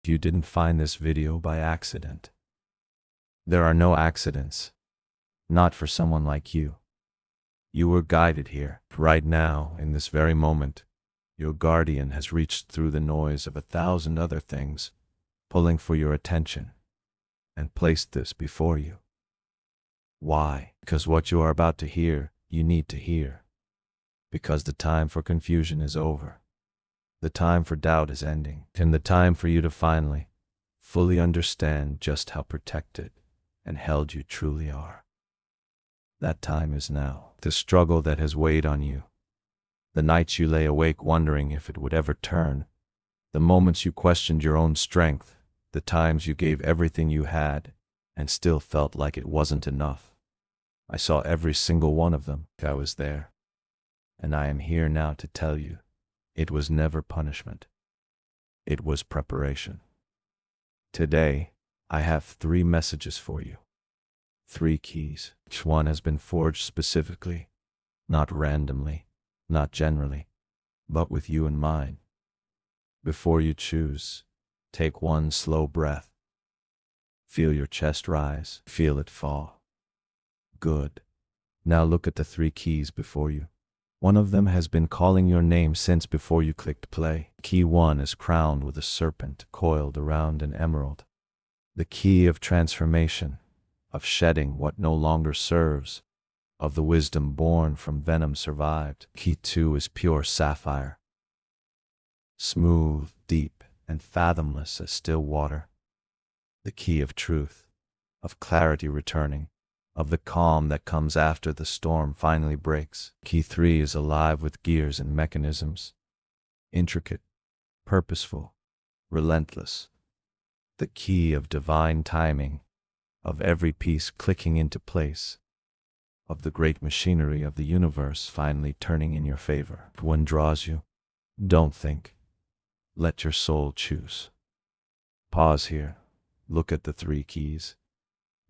You didn't find this video by accident. There are no accidents. Not for someone like you. You were guided here. Right now, in this very moment, your guardian has reached through the noise of 1,000 other things, pulling for your attention, and placed this before you. Why? Because what you are about to hear, you need to hear. Because the time for confusion is over. The time for doubt is ending, and the time for you to finally, fully understand just how protected and held you truly are. That time is now. The struggle that has weighed on you, the nights you lay awake wondering if it would ever turn, the moments you questioned your own strength, the times you gave everything you had and still felt like it wasn't enough. I saw every single one of them. I was there. And I am here now to tell you, it was never punishment. It was preparation. Today, I have 3 messages for you. 3 keys. Each one has been forged specifically, not randomly, not generally, but with you in mind. Before you choose, take one slow breath. Feel your chest rise, feel it fall. Good. Now look at the 3 keys before you. One of them has been calling your name since before you clicked play. Key 1 is crowned with a serpent coiled around an emerald. The key of transformation, of shedding what no longer serves, of the wisdom born from venom survived. Key 2 is pure sapphire. Smooth, deep, and fathomless as still water. The key of truth, of clarity returning, of the calm that comes after the storm finally breaks. Key 3 is alive with gears and mechanisms. Intricate, purposeful, relentless. The key of divine timing, of every piece clicking into place, of the great machinery of the universe finally turning in your favor. If one draws you, don't think. Let your soul choose. Pause here, look at the 3 keys,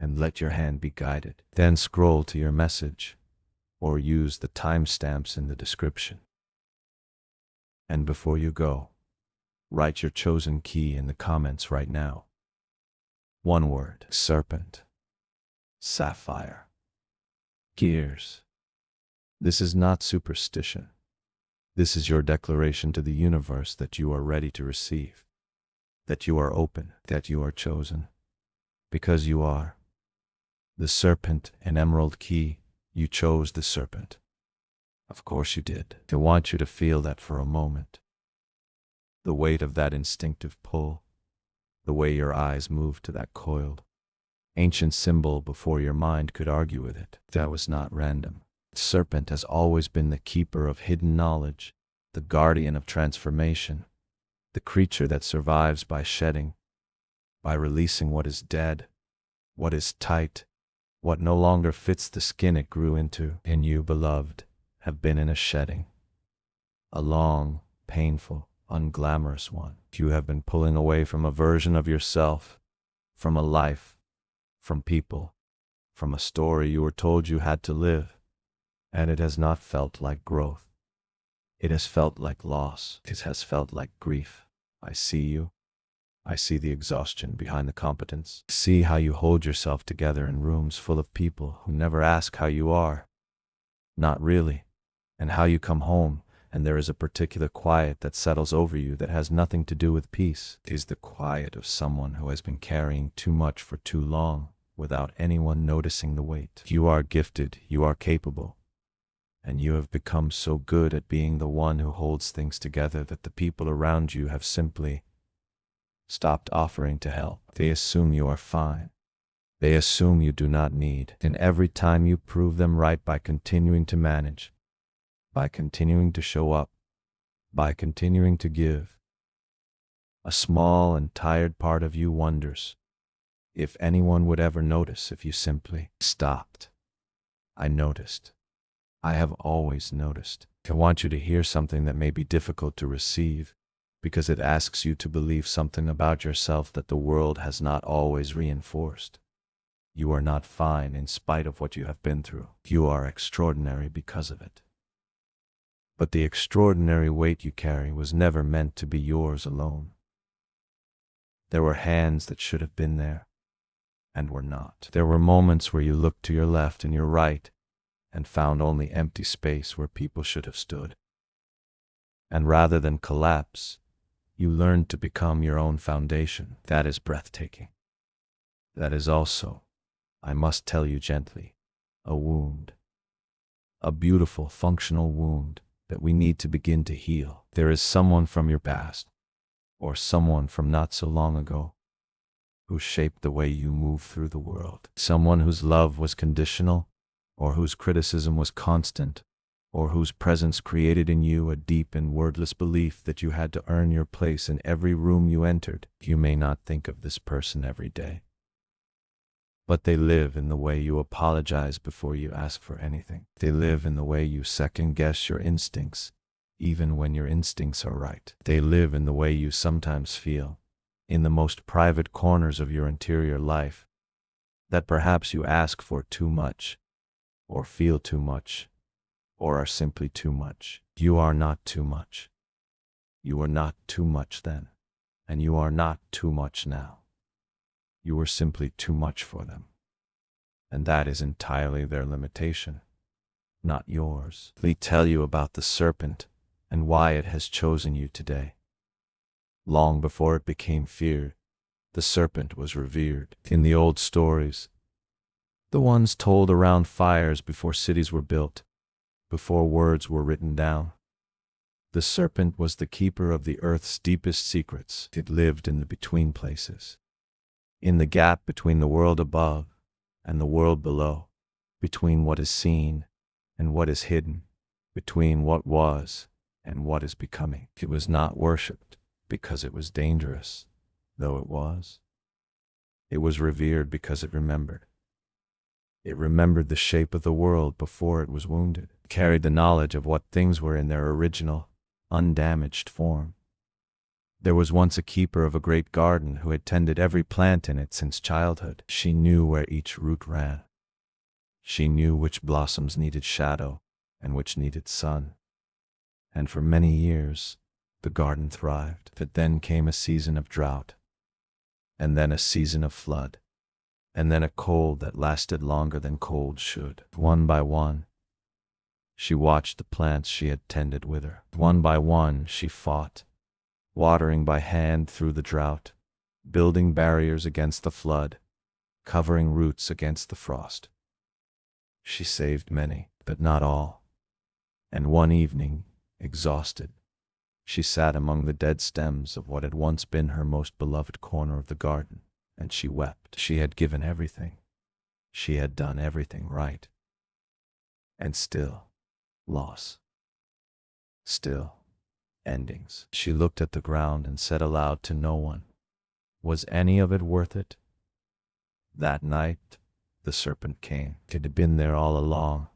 and let your hand be guided. Then scroll to your message, or use the timestamps in the description. And before you go, write your chosen key in the comments right now. One word: serpent, sapphire, gears. This is not superstition. This is your declaration to the universe that you are ready to receive, that you are open, that you are chosen. Because you are. The serpent and emerald key, you chose the serpent. Of course you did. I want you to feel that for a moment. The weight of that instinctive pull, the way your eyes moved to that coiled, ancient symbol before your mind could argue with it. That was not random. The serpent has always been the keeper of hidden knowledge, the guardian of transformation, the creature that survives by shedding, by releasing what is dead, what is tight, what no longer fits the skin it grew into. And you, beloved, have been in a shedding, a long, painful, unglamorous one. You have been pulling away from a version of yourself, from a life, from people, from a story you were told you had to live, and it has not felt like growth. It has felt like loss. It has felt like grief. I see you. I see the exhaustion behind the competence. See how you hold yourself together in rooms full of people who never ask how you are. Not really. And how you come home, and there is a particular quiet that settles over you that has nothing to do with peace. It is the quiet of someone who has been carrying too much for too long, without anyone noticing the weight. You are gifted, you are capable, and you have become so good at being the one who holds things together that the people around you have simply stopped offering to help. They assume you are fine. They assume you do not need. And every time you prove them right by continuing to manage, by continuing to show up, by continuing to give, a small and tired part of you wonders if anyone would ever notice if you simply stopped. I noticed. I have always noticed. I want you to hear something that may be difficult to receive, because it asks you to believe something about yourself that the world has not always reinforced. You are not fine in spite of what you have been through. You are extraordinary because of it. But the extraordinary weight you carry was never meant to be yours alone. There were hands that should have been there and were not. There were moments where you looked to your left and your right and found only empty space where people should have stood. And rather than collapse, you learned to become your own foundation. That is breathtaking. That is also, I must tell you gently, a wound. A beautiful, functional wound that we need to begin to heal. There is someone from your past, or someone from not so long ago, who shaped the way you move through the world. Someone whose love was conditional, or whose criticism was constant, or whose presence created in you a deep and wordless belief that you had to earn your place in every room you entered. You may not think of this person every day, but they live in the way you apologize before you ask for anything. They live in the way you second-guess your instincts, even when your instincts are right. They live in the way you sometimes feel, in the most private corners of your interior life, that perhaps you ask for too much, or feel too much, or are simply too much. You are not too much. You were not too much then, and you are not too much now. You were simply too much for them. And that is entirely their limitation, not yours. Let me tell you about the serpent and why it has chosen you today. Long before it became feared, the serpent was revered. In the old stories, the ones told around fires before cities were built, before words were written down, the serpent was the keeper of the earth's deepest secrets. It lived in the between places, in the gap between the world above and the world below, between what is seen and what is hidden, between what was and what is becoming. It was not worshipped because it was dangerous, though it was. It was revered because it remembered. It remembered the shape of the world before it was wounded. It carried the knowledge of what things were in their original, undamaged form. There was once a keeper of a great garden who had tended every plant in it since childhood. She knew where each root ran. She knew which blossoms needed shadow and which needed sun. And for many years, the garden thrived. But then came a season of drought, and then a season of flood, and then a cold that lasted longer than cold should. One by one, she watched the plants she had tended wither. One by one, she fought, watering by hand through the drought, building barriers against the flood, covering roots against the frost. She saved many, but not all. And one evening, exhausted, she sat among the dead stems of what had once been her most beloved corner of the garden, and she wept. She had given everything. She had done everything right. And still, loss. Still, endings. She looked at the ground and said aloud to no one, "Was any of it worth it?" That night, the serpent came. It had been there all along,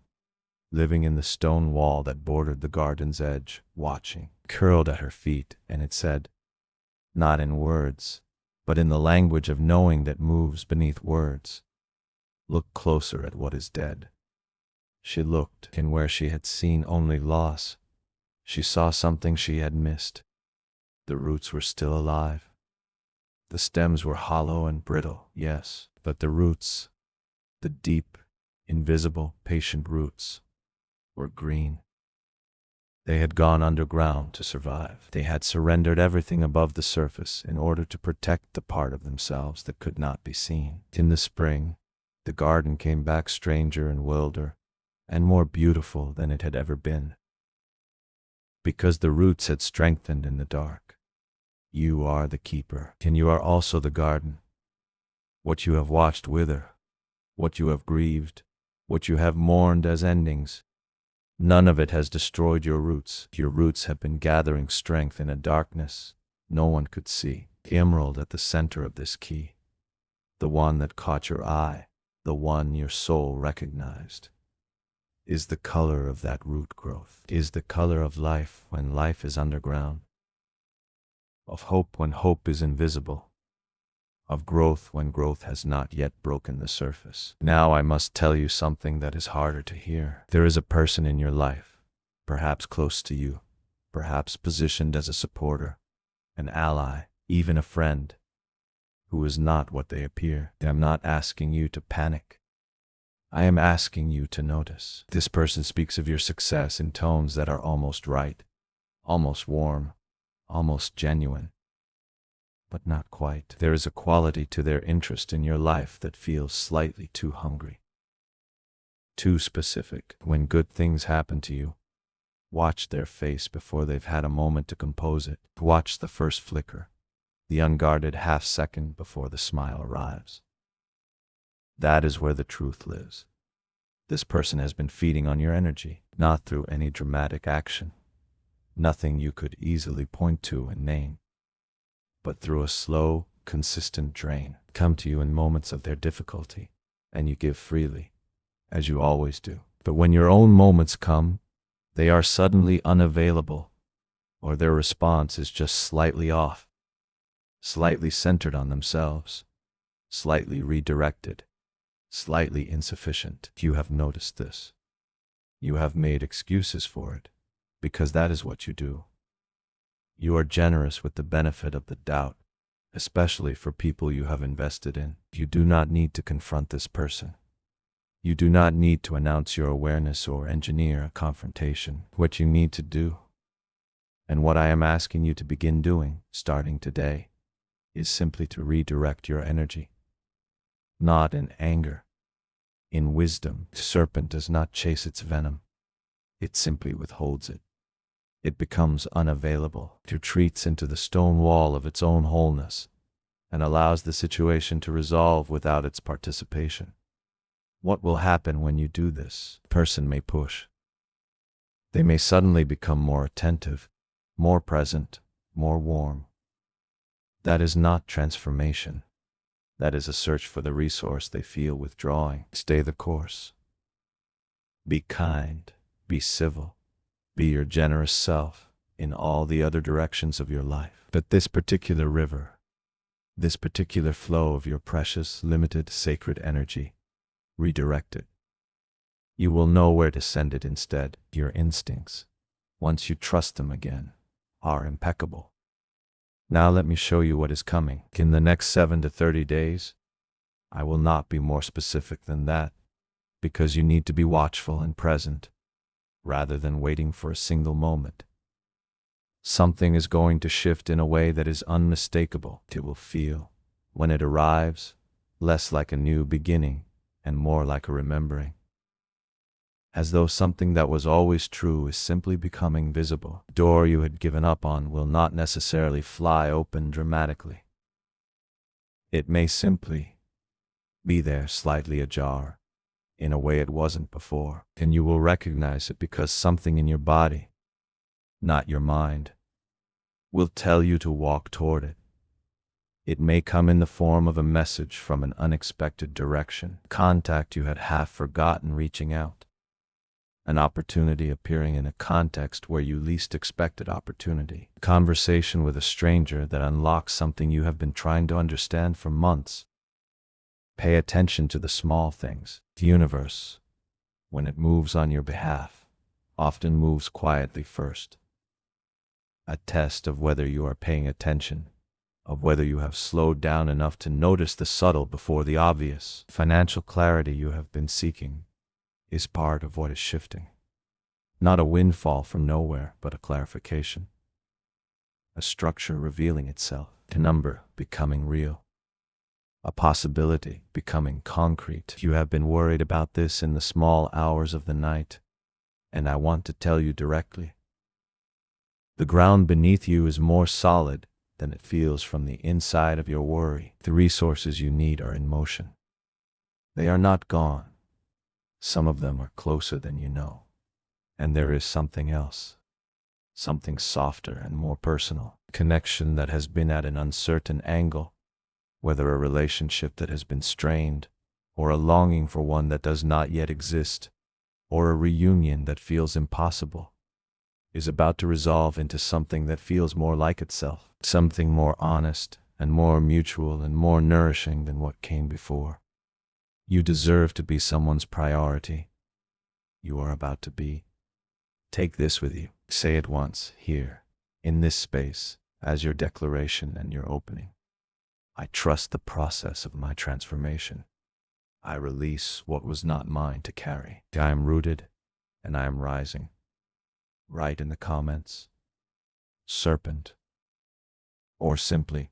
living in the stone wall that bordered the garden's edge, watching, curled at her feet, and it said, not in words, but in the language of knowing that moves beneath words, "Look closer at what is dead." She looked, and where she had seen only loss, she saw something she had missed. The roots were still alive. The stems were hollow and brittle, yes, but the roots, the deep, invisible, patient roots, were green. They had gone underground to survive. They had surrendered everything above the surface in order to protect the part of themselves that could not be seen. In the spring, the garden came back stranger and wilder, and more beautiful than it had ever been, because the roots had strengthened in the dark. You are the keeper, and you are also the garden. What you have watched wither, what you have grieved, what you have mourned as endings, none of it has destroyed your roots. Your roots have been gathering strength in a darkness no one could see. The emerald at the center of this key, the one that caught your eye, the one your soul recognized, is the color of that root growth, is the color of life when life is underground, of hope when hope is invisible, of growth when growth has not yet broken the surface. Now I must tell you something that is harder to hear. There is a person in your life, perhaps close to you, perhaps positioned as a supporter, an ally, even a friend, who is not what they appear. I am not asking you to panic. I am asking you to notice. This person speaks of your success in tones that are almost right, almost warm, almost genuine, but not quite. There is a quality to their interest in your life that feels slightly too hungry, too specific. When good things happen to you, watch their face before they've had a moment to compose it. Watch the first flicker, the unguarded half-second before the smile arrives. That is where the truth lives. This person has been feeding on your energy, not through any dramatic action, nothing you could easily point to and name, but through a slow, consistent drain. Come to you in moments of their difficulty, and you give freely, as you always do. But when your own moments come, they are suddenly unavailable, or their response is just slightly off, slightly centered on themselves, slightly redirected, slightly insufficient. You have noticed this. You have made excuses for it, because that is what you do. You are generous with the benefit of the doubt, especially for people you have invested in. You do not need to confront this person. You do not need to announce your awareness or engineer a confrontation. What you need to do, and what I am asking you to begin doing, starting today, is simply to redirect your energy. Not in anger, in wisdom. The serpent does not chase its venom. It simply withholds it. It becomes unavailable. It retreats into the stone wall of its own wholeness and allows the situation to resolve without its participation. What will happen when you do this? The person may push. They may suddenly become more attentive, more present, more warm. That is not transformation. That is a search for the resource they feel withdrawing. Stay the course. Be kind, be civil, be your generous self in all the other directions of your life. But this particular river, this particular flow of your precious, limited, sacred energy, redirect it. You will know where to send it instead. Your instincts, once you trust them again, are impeccable. Now let me show you what is coming. In the next 7 to 30 days, I will not be more specific than that, because you need to be watchful and present, rather than waiting for a single moment. Something is going to shift in a way that is unmistakable. It will feel, when it arrives, less like a new beginning and more like a remembering. As though something that was always true is simply becoming visible. The door you had given up on will not necessarily fly open dramatically. It may simply be there, slightly ajar, in a way it wasn't before. And you will recognize it because something in your body, not your mind, will tell you to walk toward it. It may come in the form of a message from an unexpected direction, contact you had half forgotten reaching out, an opportunity appearing in a context where you least expected opportunity, a conversation with a stranger that unlocks something you have been trying to understand for months. Pay attention to the small things. The universe, when it moves on your behalf, often moves quietly first. A test of whether you are paying attention, of whether you have slowed down enough to notice the subtle before the obvious. Financial clarity you have been seeking is part of what is shifting. Not a windfall from nowhere, but a clarification. A structure revealing itself, a number becoming real, a possibility becoming concrete. You have been worried about this in the small hours of the night, and I want to tell you directly. The ground beneath you is more solid than it feels from the inside of your worry. The resources you need are in motion. They are not gone. Some of them are closer than you know. And there is something else, something softer and more personal, a connection that has been at an uncertain angle, whether a relationship that has been strained, or a longing for one that does not yet exist, or a reunion that feels impossible, is about to resolve into something that feels more like itself, something more honest and more mutual and more nourishing than what came before. You deserve to be someone's priority. You are about to be. Take this with you. Say it once, here, in this space, as your declaration and your opening. I trust the process of my transformation. I release what was not mine to carry. I am rooted and I am rising. Write in the comments, serpent, or simply,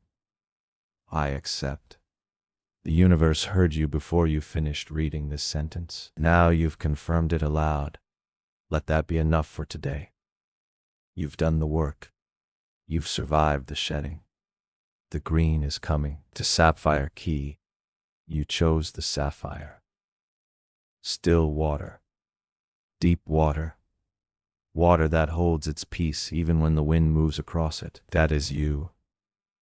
I accept. The universe heard you before you finished reading this sentence. Now you've confirmed it aloud. Let that be enough for today. You've done the work. You've survived the shedding. The green is coming. To sapphire key, you chose the sapphire. Still water. Deep water. Water that holds its peace even when the wind moves across it. That is you.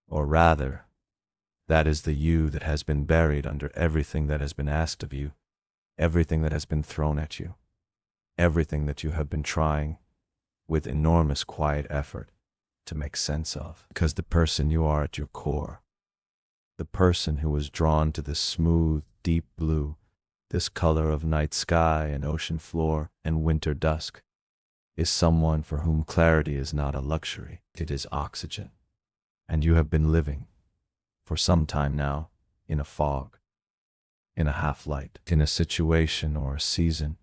Or rather, that is the you that has been buried under everything that has been asked of you, everything that has been thrown at you, everything that you have been trying, with enormous quiet effort, to make sense of. Because the person you are at your core, the person who was drawn to this smooth, deep blue, this color of night sky and ocean floor and winter dusk, is someone for whom clarity is not a luxury, it is oxygen. And you have been living, for some time now, in a fog, in a half-light, in a situation or a season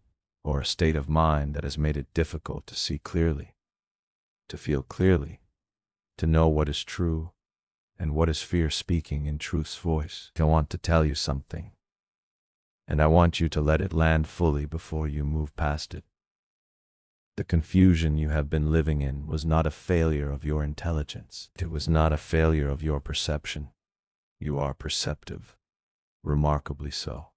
or a state of mind that has made it difficult to see clearly, to feel clearly, to know what is true and what is fear speaking in truth's voice. I want to tell you something, and I want you to let it land fully before you move past it. The confusion you have been living in was not a failure of your intelligence. It was not a failure of your perception. You are perceptive, remarkably so.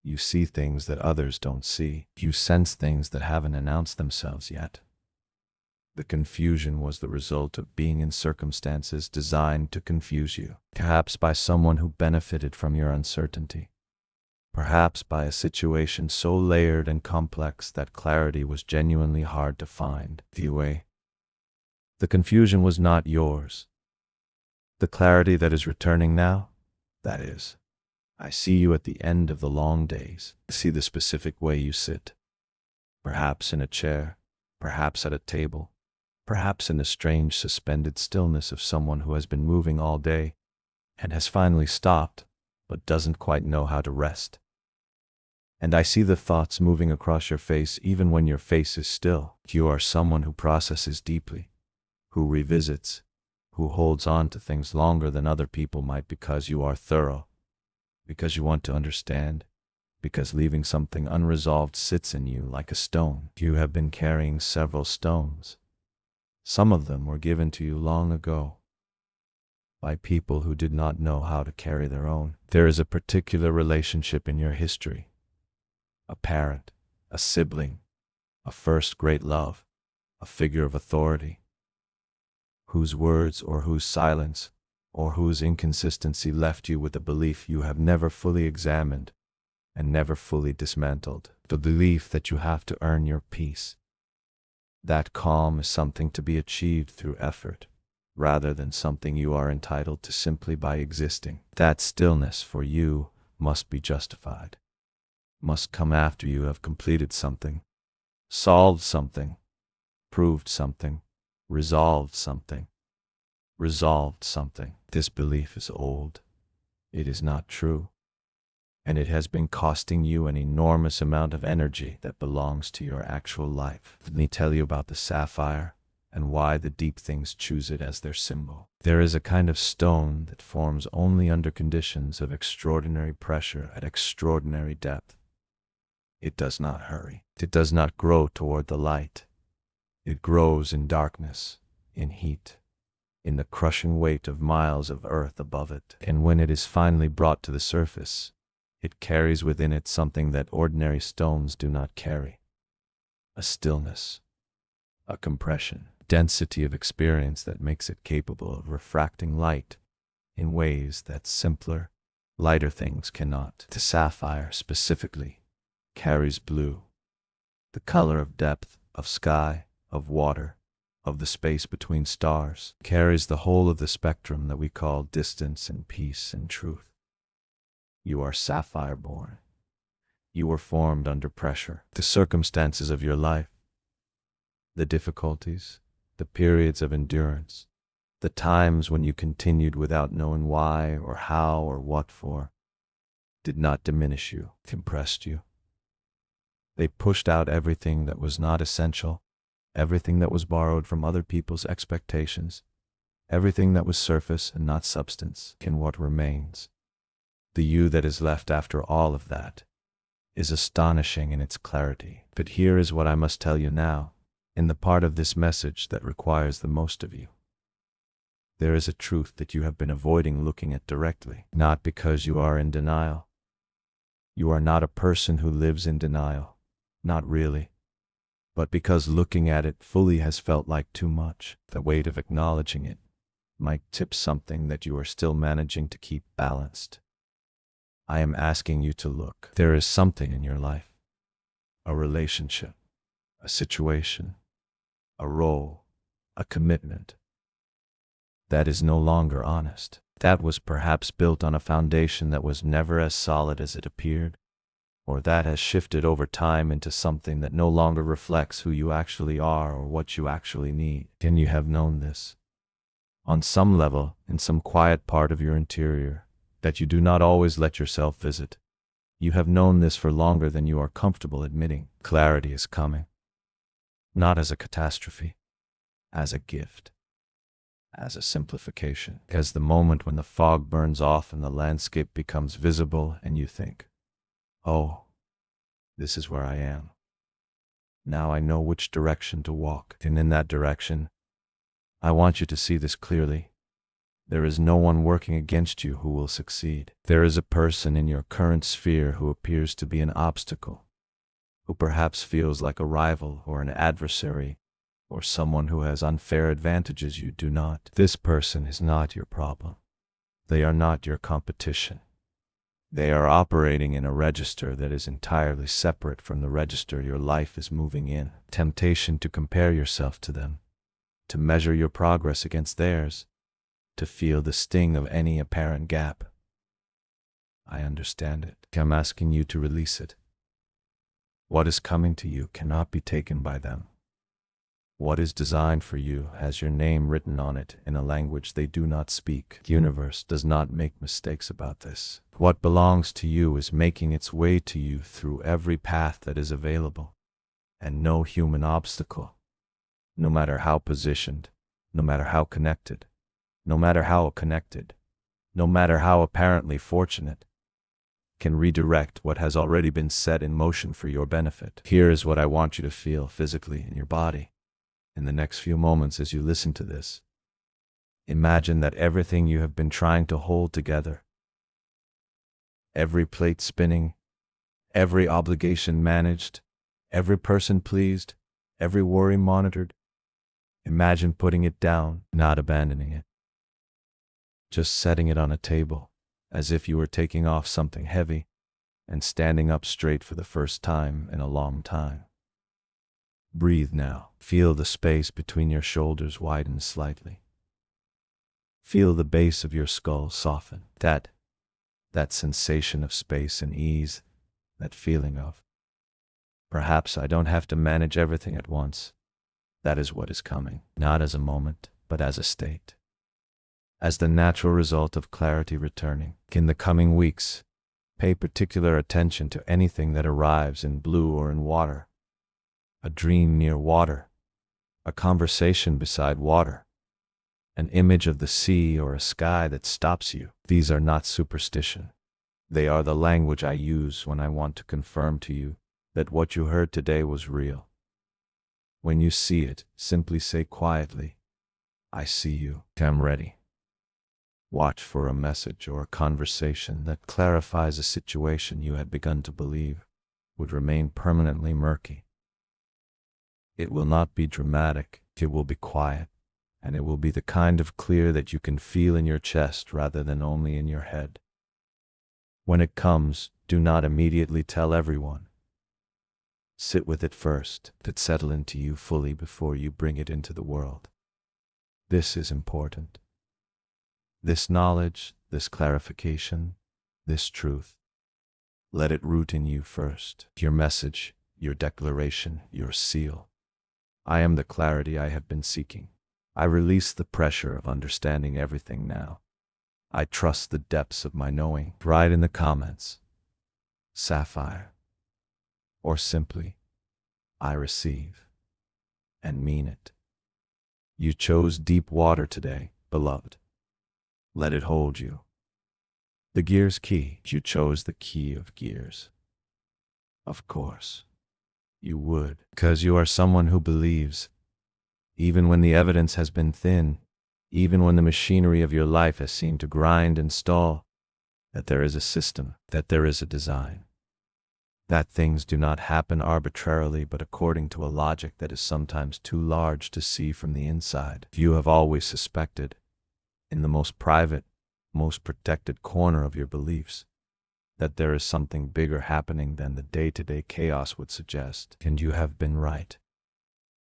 You see things that others don't see. You sense things that haven't announced themselves yet. The confusion was the result of being in circumstances designed to confuse you, perhaps by someone who benefited from your uncertainty, perhaps by a situation so layered and complex that clarity was genuinely hard to find. The confusion was not yours. The clarity that is returning now, that is, I see you at the end of the long days. I see the specific way you sit, perhaps in a chair, perhaps at a table, perhaps in the strange suspended stillness of someone who has been moving all day and has finally stopped but doesn't quite know how to rest. And I see the thoughts moving across your face even when your face is still. You are someone who processes deeply, who revisits, who holds on to things longer than other people might because you are thorough, because you want to understand, because leaving something unresolved sits in you like a stone. You have been carrying several stones. Some of them were given to you long ago by people who did not know how to carry their own. There is a particular relationship in your history, a parent, a sibling, a first great love, a figure of authority, whose words or whose silence or whose inconsistency left you with a belief you have never fully examined and never fully dismantled, the belief that you have to earn your peace. That calm is something to be achieved through effort, rather than something you are entitled to simply by existing. That stillness for you must be justified, must come after you have completed something, solved something, proved something, resolved something. This belief is old. It is not true. And it has been costing you an enormous amount of energy that belongs to your actual life. Let me tell you about the sapphire and why the deep things choose it as their symbol. There is a kind of stone that forms only under conditions of extraordinary pressure at extraordinary depth. It does not hurry. It does not grow toward the light. It grows in darkness, in heat, in the crushing weight of miles of earth above it. And when it is finally brought to the surface, it carries within it something that ordinary stones do not carry. A stillness, a compression, density of experience that makes it capable of refracting light in ways that simpler, lighter things cannot. The sapphire, specifically, carries blue, the color of depth, of sky, of water, of the space between stars, carries the whole of the spectrum that we call distance and peace and truth. You are sapphire-born. You were formed under pressure. The circumstances of your life, the difficulties, the periods of endurance, The times when you continued without knowing why or how or what for did not diminish you, compressed you. They pushed out everything that was not essential, everything that was borrowed from other people's expectations, everything that was surface and not substance. In what remains, the you that is left after all of that is astonishing in its clarity. But here is what I must tell you now, in the part of this message that requires the most of you. There is a truth that you have been avoiding looking at directly, not because you are in denial. You are not a person who lives in denial, not really, but because looking at it fully has felt like too much. The weight of acknowledging it might tip something that you are still managing to keep balanced. I am asking you to look. There is something in your life, a relationship, a situation, a role, a commitment, that is no longer honest. That was perhaps built on a foundation that was never as solid as it appeared, or that has shifted over time into something that no longer reflects who you actually are or what you actually need. And you have known this, on some level, in some quiet part of your interior, that you do not always let yourself visit. You have known this for longer than you are comfortable admitting. Clarity is coming, not as a catastrophe, as a gift, as a simplification, as the moment when the fog burns off and the landscape becomes visible and you think, oh, this is where I am. Now I know which direction to walk, and in that direction, I want you to see this clearly. There is no one working against you who will succeed. There is a person in your current sphere who appears to be an obstacle, who perhaps feels like a rival or an adversary, or someone who has unfair advantages you do not. This person is not your problem. They are not your competition. They are operating in a register that is entirely separate from the register your life is moving in. Temptation to compare yourself to them, to measure your progress against theirs, to feel the sting of any apparent gap. I understand it. I'm asking you to release it. What is coming to you cannot be taken by them. What is designed for you has your name written on it in a language they do not speak. The universe does not make mistakes about this. What belongs to you is making its way to you through every path that is available, and no human obstacle, no matter how positioned, no matter how connected, no matter how apparently fortunate, can redirect what has already been set in motion for your benefit. Here is what I want you to feel physically in your body. In the next few moments as you listen to this, imagine that everything you have been trying to hold together, every plate spinning, every obligation managed, every person pleased, every worry monitored, imagine putting it down, not abandoning it, just setting it on a table, as if you were taking off something heavy and standing up straight for the first time in a long time. Breathe now. Feel the space between your shoulders widen slightly. Feel the base of your skull soften. That sensation of space and ease, that feeling of, perhaps I don't have to manage everything at once. That is what is coming, not as a moment, but as a state, as the natural result of clarity returning. In the coming weeks, pay particular attention to anything that arrives in blue or in water. A dream near water, a conversation beside water, an image of the sea or a sky that stops you. These are not superstition. They are the language I use when I want to confirm to you that what you heard today was real. When you see it, simply say quietly, I see you. I'm ready. Watch for a message or a conversation that clarifies a situation you had begun to believe would remain permanently murky. It will not be dramatic, it will be quiet, and it will be the kind of clear that you can feel in your chest rather than only in your head. When it comes, do not immediately tell everyone. Sit with it first, let it settle into you fully before you bring it into the world. This is important. This knowledge, this clarification, this truth, let it root in you first. Your message, your declaration, your seal. I am the clarity I have been seeking. I release the pressure of understanding everything now. I trust the depths of my knowing. Write in the comments, Sapphire, or simply, I receive, and mean it. You chose deep water today, beloved. Let it hold you. The gear's key. You chose the key of gears. Of course, you would, because you are someone who believes, even when the evidence has been thin, even when the machinery of your life has seemed to grind and stall, that there is a system, that there is a design, that things do not happen arbitrarily but according to a logic that is sometimes too large to see from the inside. You have always suspected, in the most private, most protected corner of your beliefs, that there is something bigger happening than the day-to-day chaos would suggest. And you have been right.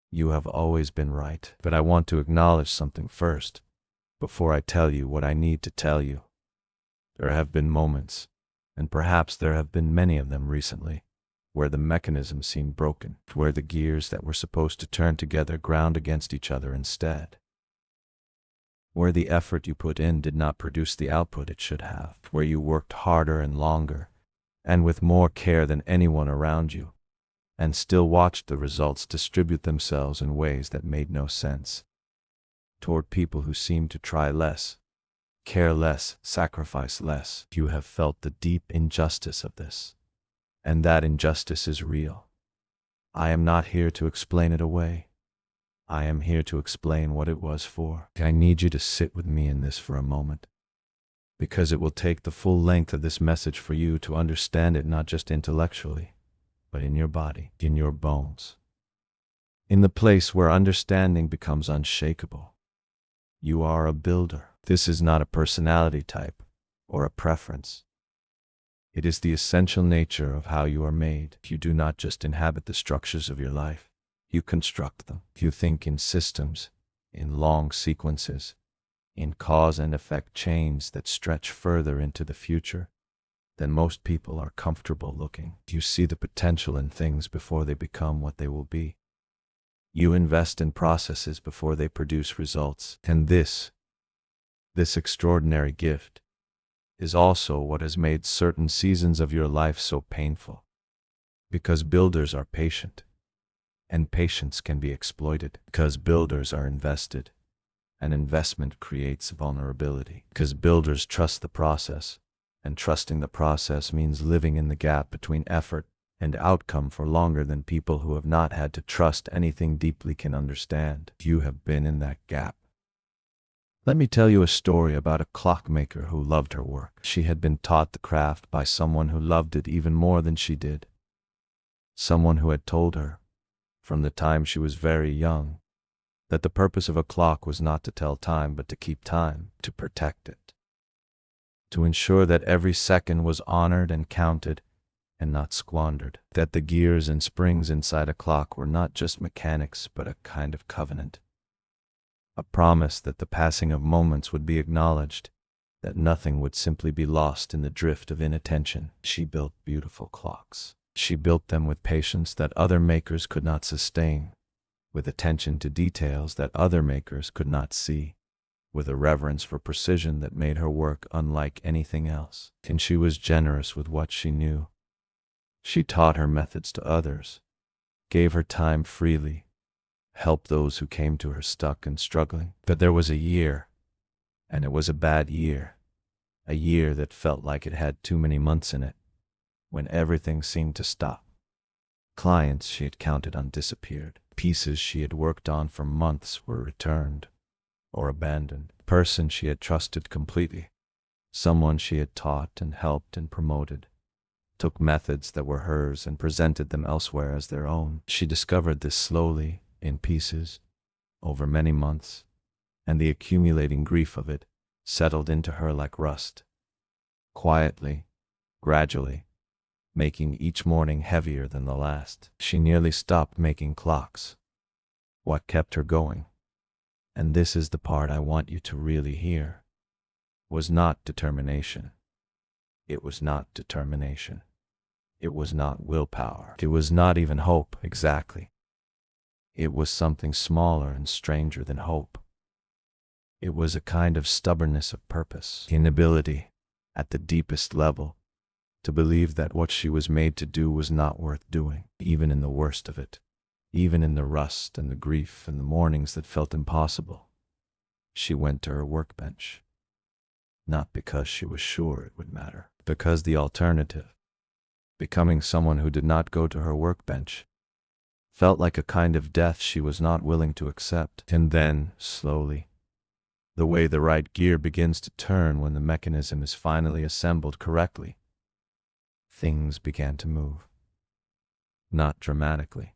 You have always been right. But I want to acknowledge something first, before I tell you what I need to tell you. There have been moments, and perhaps there have been many of them recently, where the mechanism seemed broken, where the gears that were supposed to turn together ground against each other instead, where the effort you put in did not produce the output it should have, where you worked harder and longer, and with more care than anyone around you, and still watched the results distribute themselves in ways that made no sense, toward people who seemed to try less, care less, sacrifice less. You have felt the deep injustice of this, and that injustice is real. I am not here to explain it away. I am here to explain what it was for. I need you to sit with me in this for a moment, because it will take the full length of this message for you to understand it not just intellectually, but in your body, in your bones, in the place where understanding becomes unshakable. You are a builder. This is not a personality type or a preference. It is the essential nature of how you are made. You do not just inhabit the structures of your life. You construct them. You think in systems, in long sequences, in cause and effect chains that stretch further into the future than most people are comfortable looking. You see the potential in things before they become what they will be. You invest in processes before they produce results. And this extraordinary gift is also what has made certain seasons of your life so painful. Because builders are patient, and patience can be exploited. Because builders are invested, and investment creates vulnerability. Because builders trust the process, and trusting the process means living in the gap between effort and outcome for longer than people who have not had to trust anything deeply can understand. You have been in that gap. Let me tell you a story about a clockmaker who loved her work. She had been taught the craft by someone who loved it even more than she did. Someone who had told her, from the time she was very young, that the purpose of a clock was not to tell time but to keep time, to protect it, to ensure that every second was honored and counted and not squandered, that the gears and springs inside a clock were not just mechanics but a kind of covenant, a promise that the passing of moments would be acknowledged, that nothing would simply be lost in the drift of inattention. She built beautiful clocks. She built them with patience that other makers could not sustain, with attention to details that other makers could not see, with a reverence for precision that made her work unlike anything else. And she was generous with what she knew. She taught her methods to others, gave her time freely, helped those who came to her stuck and struggling. But there was a year, and it was a bad year, a year that felt like it had too many months in it, when everything seemed to stop. Clients she had counted on disappeared. Pieces she had worked on for months were returned or abandoned. Person she had trusted completely, someone she had taught and helped and promoted, took methods that were hers and presented them elsewhere as their own. She discovered this slowly, in pieces, over many months, and the accumulating grief of it settled into her like rust. Quietly, gradually, making each morning heavier than the last. She nearly stopped making clocks. What kept her going, and this is the part I want you to really hear, was not determination. It was not determination. It was not willpower. It was not even hope, exactly. It was something smaller and stranger than hope. It was a kind of stubbornness of purpose, inability, at the deepest level, to believe that what she was made to do was not worth doing, even in the worst of it, even in the rust and the grief and the mornings that felt impossible. She went to her workbench, not because she was sure it would matter, because the alternative, becoming someone who did not go to her workbench, felt like a kind of death she was not willing to accept. And then, slowly, the way the right gear begins to turn when the mechanism is finally assembled correctly, things began to move. Not dramatically,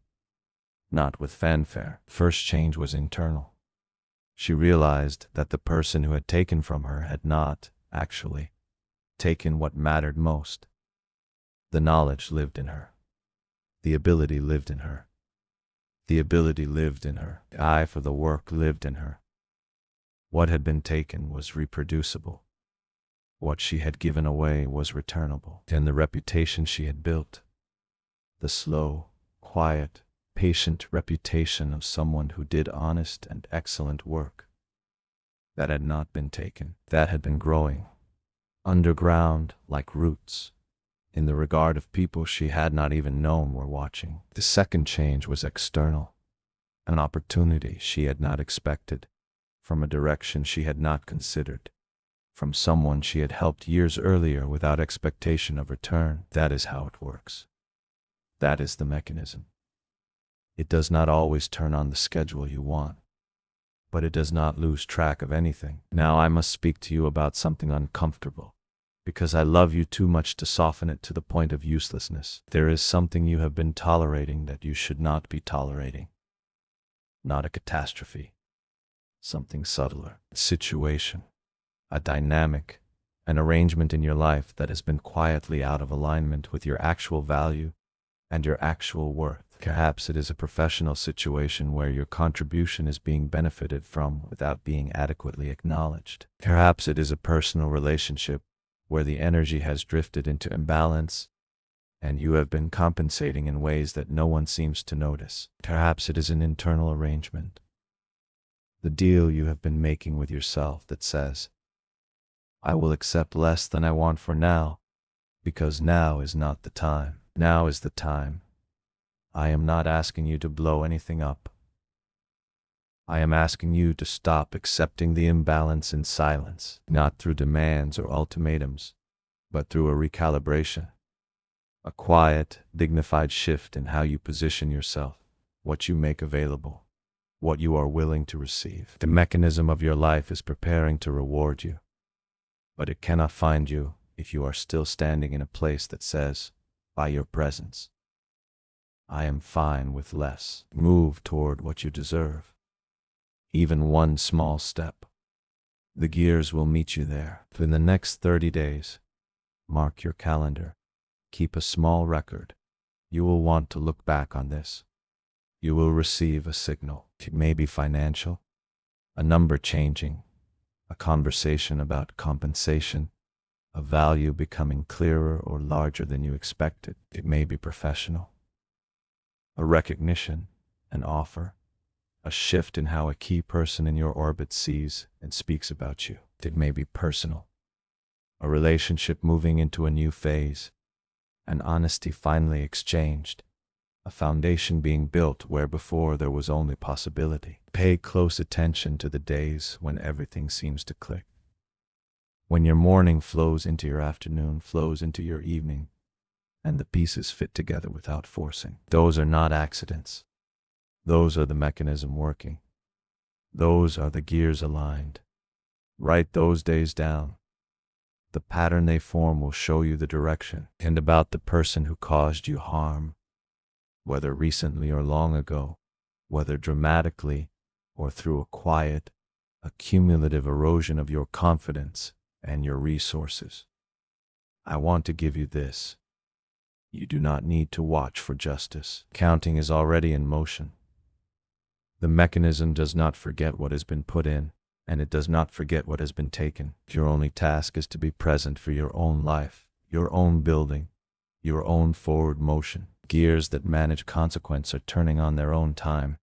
not with fanfare. First change was internal. She realized that the person who had taken from her had not, actually, taken what mattered most. The knowledge lived in her. The ability lived in her. The ability lived in her. The eye for the work lived in her. What had been taken was reproducible. What she had given away was returnable. And the reputation she had built, the slow, quiet, patient reputation of someone who did honest and excellent work, that had not been taken, that had been growing, underground like roots, in the regard of people she had not even known were watching. The second change was external, an opportunity she had not expected, from a direction she had not considered, from someone she had helped years earlier without expectation of return. That is how it works. That is the mechanism. It does not always turn on the schedule you want, but it does not lose track of anything. Now I must speak to you about something uncomfortable, because I love you too much to soften it to the point of uselessness. There is something you have been tolerating that you should not be tolerating. Not a catastrophe. Something subtler. A situation. A dynamic. An arrangement in your life that has been quietly out of alignment with your actual value and your actual worth. Perhaps it is a professional situation where your contribution is being benefited from without being adequately acknowledged. Perhaps it is a personal relationship where the energy has drifted into imbalance and you have been compensating in ways that no one seems to notice. Perhaps it is an internal arrangement, the deal you have been making with yourself that says, I will accept less than I want for now, because now is not the time. Now is the time. I am not asking you to blow anything up. I am asking you to stop accepting the imbalance in silence, not through demands or ultimatums, but through a recalibration. A quiet, dignified shift in how you position yourself, what you make available, what you are willing to receive. The mechanism of your life is preparing to reward you, but it cannot find you if you are still standing in a place that says, by your presence, I am fine with less. Move toward what you deserve. Even one small step. The gears will meet you there. In the next 30 days, mark your calendar. Keep a small record. You will want to look back on this. You will receive a signal. It may be financial, a number changing, a conversation about compensation, a value becoming clearer or larger than you expected. It may be professional, a recognition, an offer, a shift in how a key person in your orbit sees and speaks about you. It may be personal, a relationship moving into a new phase, an honesty finally exchanged, a foundation being built where before there was only possibility. Pay close attention to the days when everything seems to click. When your morning flows into your afternoon, flows into your evening, and the pieces fit together without forcing. Those are not accidents. Those are the mechanism working. Those are the gears aligned. Write those days down. The pattern they form will show you the direction. And about the person who caused you harm, whether recently or long ago, whether dramatically or through a quiet, accumulative erosion of your confidence and your resources. I want to give you this. You do not need to watch for justice. Counting is already in motion. The mechanism does not forget what has been put in, and it does not forget what has been taken. Your only task is to be present for your own life, your own building, your own forward motion. Gears that manage consequence are turning on their own time,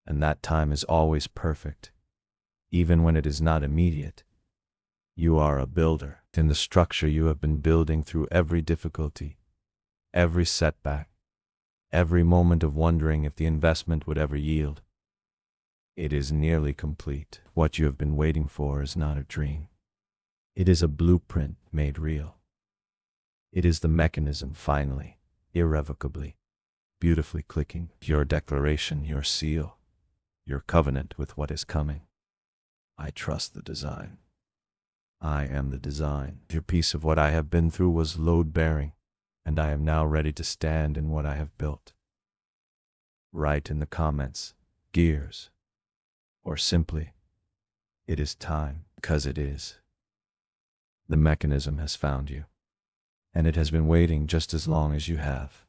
and that time is always perfect, even when it is not immediate. You are a builder in the structure you have been building through every difficulty, every setback, every moment of wondering if the investment would ever yield. It is nearly complete. What you have been waiting for is not a dream. It is a blueprint made real. It is the mechanism finally, irrevocably, beautifully clicking. Your declaration, your seal, your covenant with what is coming. I trust the design. I am the design. Your piece of what I have been through was load-bearing, and I am now ready to stand in what I have built. Write in the comments, gears, or simply, it is time, because it is. The mechanism has found you, and it has been waiting just as long as you have.